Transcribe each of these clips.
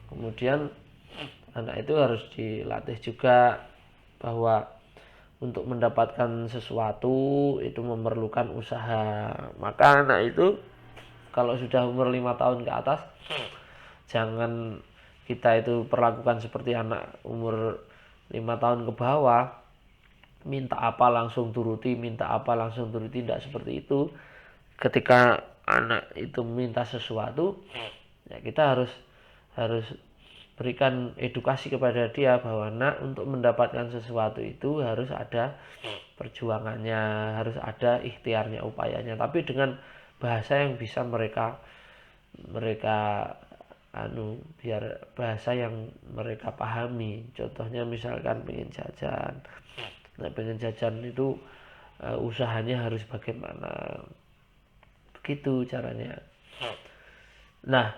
Kemudian anak itu harus dilatih juga bahwa untuk mendapatkan sesuatu itu memerlukan usaha. Maka anak itu kalau sudah umur 5 tahun ke atas, jangan kita itu perlakukan seperti anak umur 5 tahun ke bawah, minta apa langsung turuti, minta apa langsung turuti. Tidak seperti itu. Ketika anak itu minta sesuatu, ya kita harus berikan edukasi kepada dia bahwa nak, untuk mendapatkan sesuatu itu harus ada perjuangannya, harus ada ikhtiarnya, upayanya, tapi dengan bahasa yang bisa mereka biar bahasa yang mereka pahami. Contohnya misalkan pengen jajan, nah pengen jajan itu usahanya harus bagaimana, begitu caranya. Nah,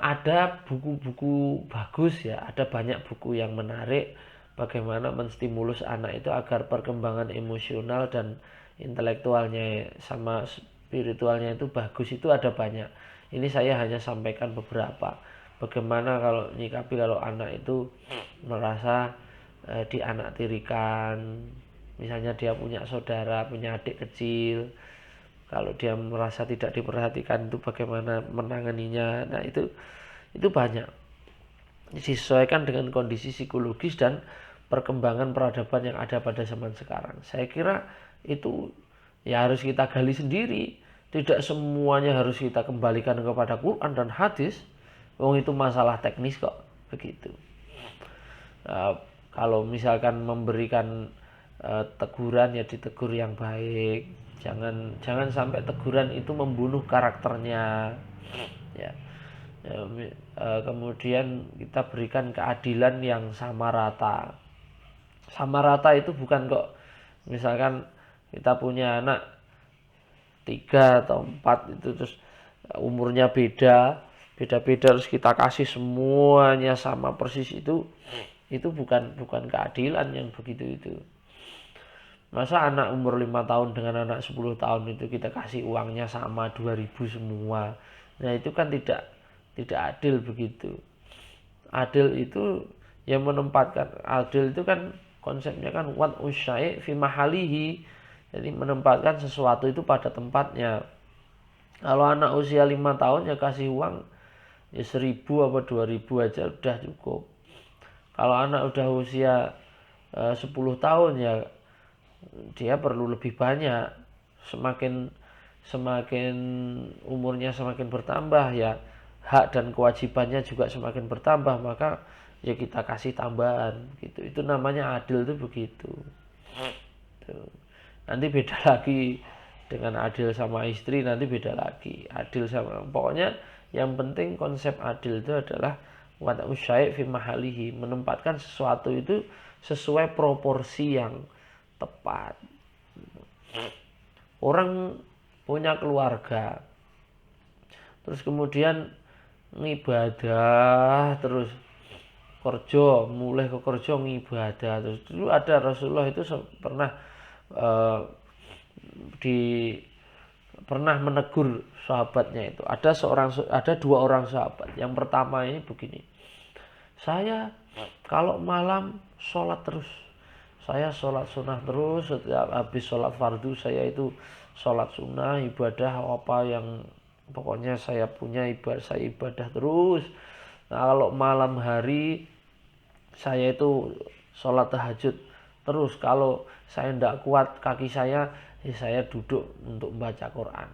ada buku-buku bagus ya, ada banyak buku yang menarik bagaimana menstimulus anak itu agar perkembangan emosional dan intelektualnya sama spiritualnya itu bagus. Itu ada banyak. Ini saya hanya sampaikan beberapa. Bagaimana kalau nyikapi kalau anak itu merasa dianaktirikan, misalnya dia punya saudara, punya adik kecil, kalau dia merasa tidak diperhatikan itu bagaimana menanganinya. Nah, itu banyak disesuaikan dengan kondisi psikologis dan perkembangan peradaban yang ada pada zaman sekarang. Saya kira itu ya harus kita gali sendiri. Tidak semuanya harus kita kembalikan kepada Quran dan hadis. Wong itu masalah teknis kok, begitu. Kalau misalkan memberikan teguran, ya ditegur yang baik. Jangan sampai teguran itu membunuh karakternya. Ya. Kemudian kita berikan keadilan yang sama rata. Sama rata itu bukan kok misalkan kita punya anak 3 atau 4 itu, terus umurnya beda-beda terus kita kasih semuanya sama persis, itu bukan keadilan yang begitu itu. Masa anak umur 5 tahun dengan anak 10 tahun itu kita kasih uangnya sama 2.000 semua. Nah, itu kan tidak adil begitu. Adil itu yang menempatkan, adil itu kan konsepnya kan wat usyai fi mahalihi. Jadi menempatkan sesuatu itu pada tempatnya. Kalau anak usia 5 tahun ya kasih uang ya 1.000 apa 2.000 aja udah cukup. Kalau anak udah usia 10 tahun ya dia perlu lebih banyak. Semakin umurnya semakin bertambah, ya hak dan kewajibannya juga semakin bertambah, maka ya kita kasih tambahan gitu. Itu namanya adil, itu begitu. Tuh. Nanti beda lagi dengan adil sama istri, nanti beda lagi. Adil sama, pokoknya yang penting konsep adil itu adalah wata usyai fi mahalihi, menempatkan sesuatu itu sesuai proporsi yang tepat. Orang punya keluarga, terus kemudian ngibadah, terus kerja, mulai ke kerja ngibadah. Terus dulu ada Rasulullah itu pernah eh, di pernah menegur sahabatnya itu. Ada 2 orang sahabat. Yang pertama ini begini, saya kalau malam sholat terus, saya sholat sunnah terus. Setiap habis sholat fardu saya itu sholat sunnah, ibadah apa yang pokoknya saya punya ibadah, saya ibadah terus. Nah, kalau malam hari saya itu sholat tahajud terus. Kalau saya tidak kuat kaki saya, ya saya duduk untuk membaca Quran.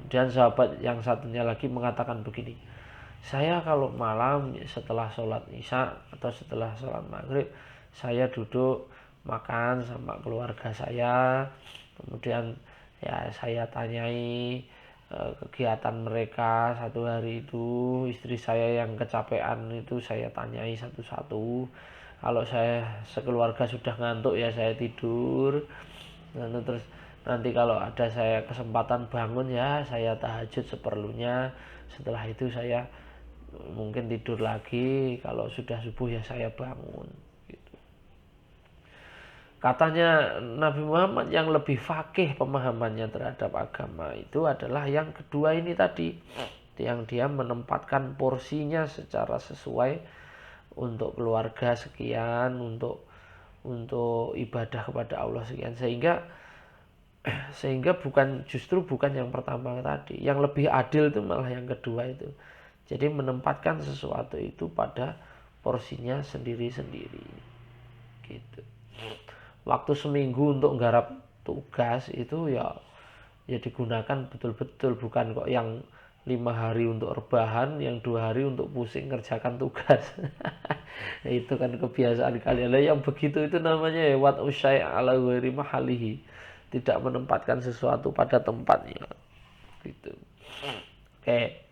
Dan sahabat yang satunya lagi mengatakan begini, saya kalau malam setelah sholat isya atau setelah sholat maghrib, saya duduk makan sama keluarga saya. Kemudian ya saya tanyai kegiatan mereka satu hari itu. Istri saya yang kecapean itu saya tanyai satu-satu. Kalau saya sekeluarga sudah ngantuk ya saya tidur. Lalu terus nanti kalau ada saya kesempatan bangun ya saya tahajud seperlunya. Setelah itu saya mungkin tidur lagi. Kalau sudah subuh ya saya bangun gitu. Katanya Nabi Muhammad yang lebih fakih pemahamannya terhadap agama itu adalah yang kedua ini tadi. yang dia menempatkan porsinya secara sesuai untuk keluarga sekian, untuk ibadah kepada Allah sekian, sehingga justru bukan yang pertama tadi, yang lebih adil itu malah yang kedua itu. Jadi menempatkan sesuatu itu pada porsinya sendiri-sendiri gitu. Waktu seminggu untuk nggarap tugas itu ya digunakan betul-betul, bukan kok yang 5 hari untuk rebahan, yang 2 hari untuk pusing ngerjakan tugas. Itu kan kebiasaan kalian lah, yang begitu itu namanya wat usai ala ghairi mahalihi, tidak menempatkan sesuatu pada tempatnya gitu. Oke.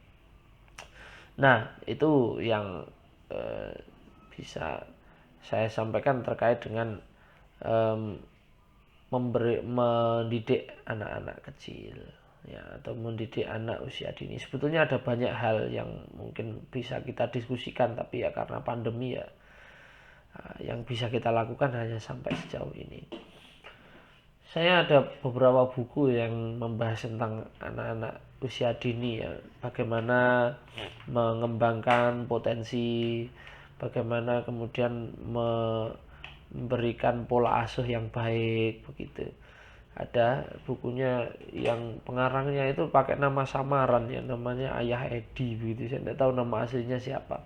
Nah, itu yang bisa saya sampaikan terkait dengan mendidik anak-anak kecil ya, atau mendidik anak usia dini. Sebetulnya ada banyak hal yang mungkin bisa kita diskusikan, tapi ya karena pandemi ya yang bisa kita lakukan hanya sampai sejauh ini. Saya ada beberapa buku yang membahas tentang anak-anak usia dini ya, bagaimana mengembangkan potensi, bagaimana kemudian memberikan pola asuh yang baik begitu. Ada bukunya yang pengarangnya itu pakai nama samaran ya, namanya Ayah Edi begitu. Saya tidak tahu nama aslinya siapa.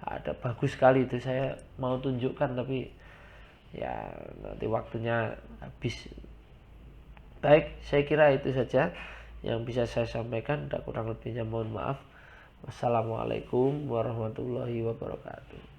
Ada bagus sekali itu, saya mau tunjukkan tapi ya nanti waktunya habis. Baik, saya kira itu saja yang bisa saya sampaikan. Kurang lebihnya mohon maaf. Wassalamualaikum warahmatullahi wabarakatuh.